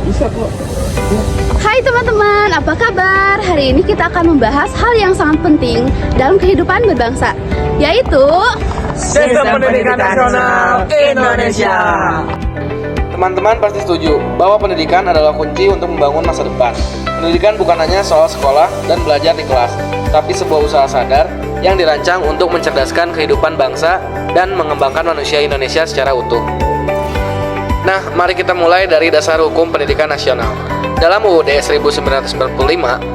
Bisa kok. Hai teman-teman, apa kabar? Hari ini kita akan membahas hal yang sangat penting dalam kehidupan berbangsa, yaitu Sistem Pendidikan Nasional Indonesia. Teman-teman pasti setuju bahwa pendidikan adalah kunci untuk membangun masa depan. Pendidikan bukan hanya soal sekolah dan belajar di kelas, tapi sebuah usaha sadar yang dirancang untuk mencerdaskan kehidupan bangsa dan mengembangkan manusia Indonesia secara utuh. Nah, mari kita mulai dari dasar hukum pendidikan nasional. Dalam UUD 1945,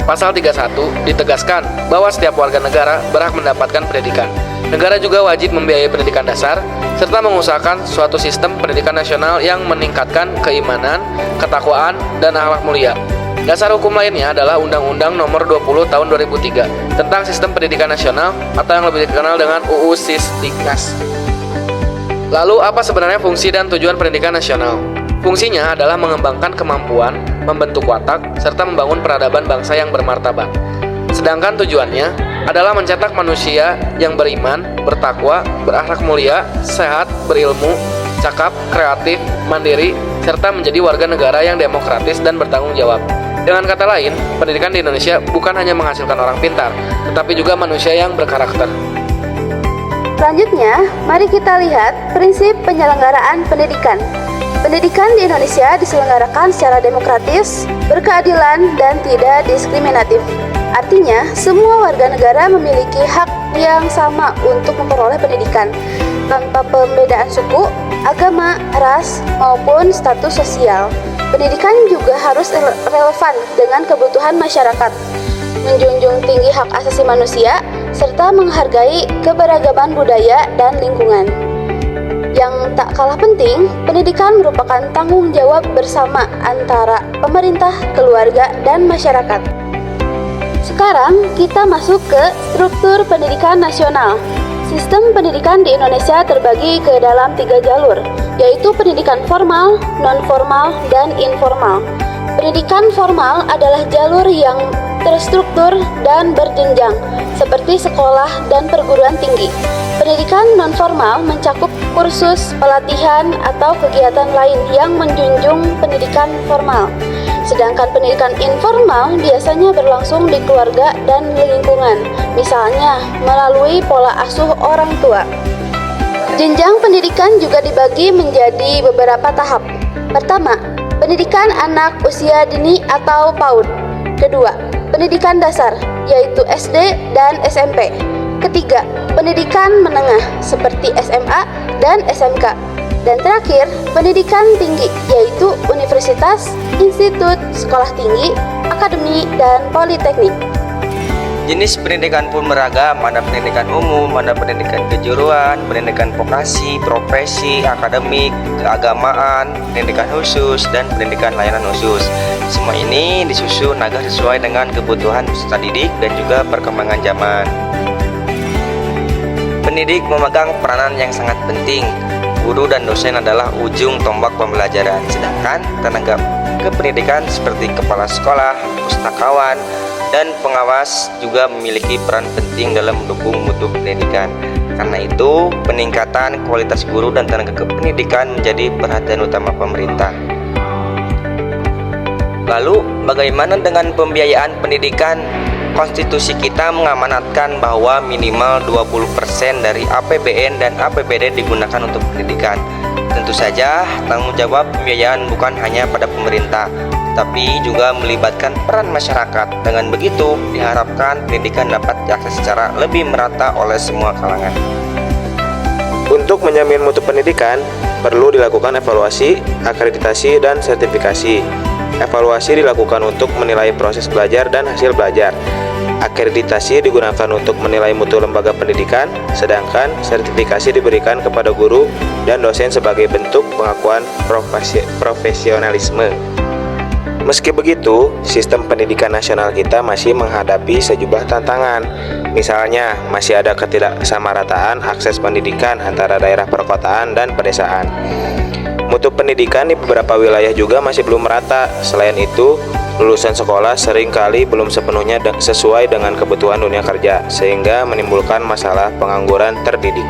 pasal 31 ditegaskan bahwa setiap warga negara berhak mendapatkan pendidikan. Negara juga wajib membiayai pendidikan dasar, serta mengusahakan suatu sistem pendidikan nasional yang meningkatkan keimanan, ketakwaan, dan akhlak mulia. Dasar hukum lainnya adalah Undang-Undang Nomor 20 Tahun 2003 tentang Sistem Pendidikan Nasional atau yang lebih dikenal dengan UU Sisdiknas. Lalu, apa sebenarnya fungsi dan tujuan pendidikan nasional? Fungsinya adalah mengembangkan kemampuan, membentuk watak, serta membangun peradaban bangsa yang bermartabat. Sedangkan tujuannya adalah mencetak manusia yang beriman, bertakwa, berakhlak mulia, sehat, berilmu, cakap, kreatif, mandiri, serta menjadi warga negara yang demokratis dan bertanggung jawab. Dengan kata lain, pendidikan di Indonesia bukan hanya menghasilkan orang pintar, tetapi juga manusia yang berkarakter. Selanjutnya, mari kita lihat prinsip penyelenggaraan pendidikan. Pendidikan di Indonesia diselenggarakan secara demokratis, berkeadilan, dan tidak diskriminatif. Artinya, semua warga negara memiliki hak yang sama untuk memperoleh pendidikan, tanpa pembedaan suku, agama, ras, maupun status sosial. Pendidikan juga harus relevan dengan kebutuhan masyarakat, menjunjung tinggi hak asasi manusia, serta menghargai keberagaman budaya dan lingkungan. Yang tak kalah penting, pendidikan merupakan tanggung jawab bersama antara pemerintah, keluarga, dan masyarakat. Sekarang kita masuk ke struktur pendidikan nasional. Sistem pendidikan di Indonesia terbagi ke dalam 3 jalur, yaitu pendidikan formal, non-formal, dan informal. Pendidikan formal adalah jalur yang terstruktur dan berjenjang, seperti sekolah dan perguruan tinggi. Pendidikan non-formal mencakup kursus, pelatihan, atau kegiatan lain yang menjunjung pendidikan formal. Sedangkan pendidikan informal biasanya berlangsung di keluarga dan lingkungan, misalnya melalui pola asuh orang tua. Jenjang pendidikan juga dibagi menjadi beberapa tahap. Pertama, pendidikan anak usia dini atau PAUD. Kedua, pendidikan dasar, yaitu SD dan SMP. Ketiga, pendidikan menengah, seperti SMA dan SMK. Dan terakhir, pendidikan tinggi, yaitu universitas, institut, sekolah tinggi, akademi, dan politeknik. Jenis pendidikan pun beragam, ada pendidikan umum, ada pendidikan kejuruan, pendidikan vokasi, profesi, akademik, keagamaan, pendidikan khusus, dan pendidikan layanan khusus. Semua ini disusun agar sesuai dengan kebutuhan peserta didik dan juga perkembangan zaman. Pendidik memegang peranan yang sangat penting. Guru dan dosen adalah ujung tombak pembelajaran, sedangkan tenaga kependidikan seperti kepala sekolah, pustakawan, dan pengawas juga memiliki peran penting dalam mendukung mutu pendidikan. Karena itu, peningkatan kualitas guru dan tenaga kependidikan menjadi perhatian utama pemerintah. Lalu, bagaimana dengan pembiayaan pendidikan? Konstitusi kita mengamanatkan bahwa minimal 20% dari APBN dan APBD digunakan untuk pendidikan. Tentu saja, tanggung jawab pembiayaan bukan hanya pada pemerintah, tapi juga melibatkan peran masyarakat. Dengan begitu, diharapkan pendidikan dapat diakses secara lebih merata oleh semua kalangan. Untuk menjamin mutu pendidikan, perlu dilakukan evaluasi, akreditasi, dan sertifikasi. Evaluasi dilakukan untuk menilai proses belajar dan hasil belajar. Akreditasi digunakan untuk menilai mutu lembaga pendidikan, sedangkan sertifikasi diberikan kepada guru dan dosen sebagai bentuk pengakuan profesionalisme. Meski begitu, sistem pendidikan nasional kita masih menghadapi sejumlah tantangan. Misalnya, masih ada ketidaksamarataan akses pendidikan antara daerah perkotaan dan pedesaan. Mutu pendidikan di beberapa wilayah juga masih belum merata. Selain itu, lulusan sekolah seringkali belum sepenuhnya sesuai dengan kebutuhan dunia kerja, sehingga menimbulkan masalah pengangguran terdidik.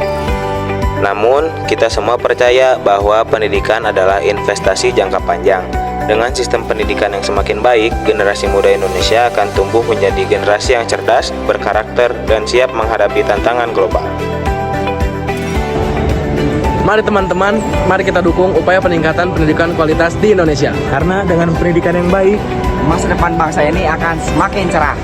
Namun, kita semua percaya bahwa pendidikan adalah investasi jangka panjang. Dengan sistem pendidikan yang semakin baik, generasi muda Indonesia akan tumbuh menjadi generasi yang cerdas, berkarakter, dan siap menghadapi tantangan global. Mari teman-teman, mari kita dukung upaya peningkatan pendidikan kualitas di Indonesia. Karena dengan pendidikan yang baik, masa depan bangsa ini akan semakin cerah.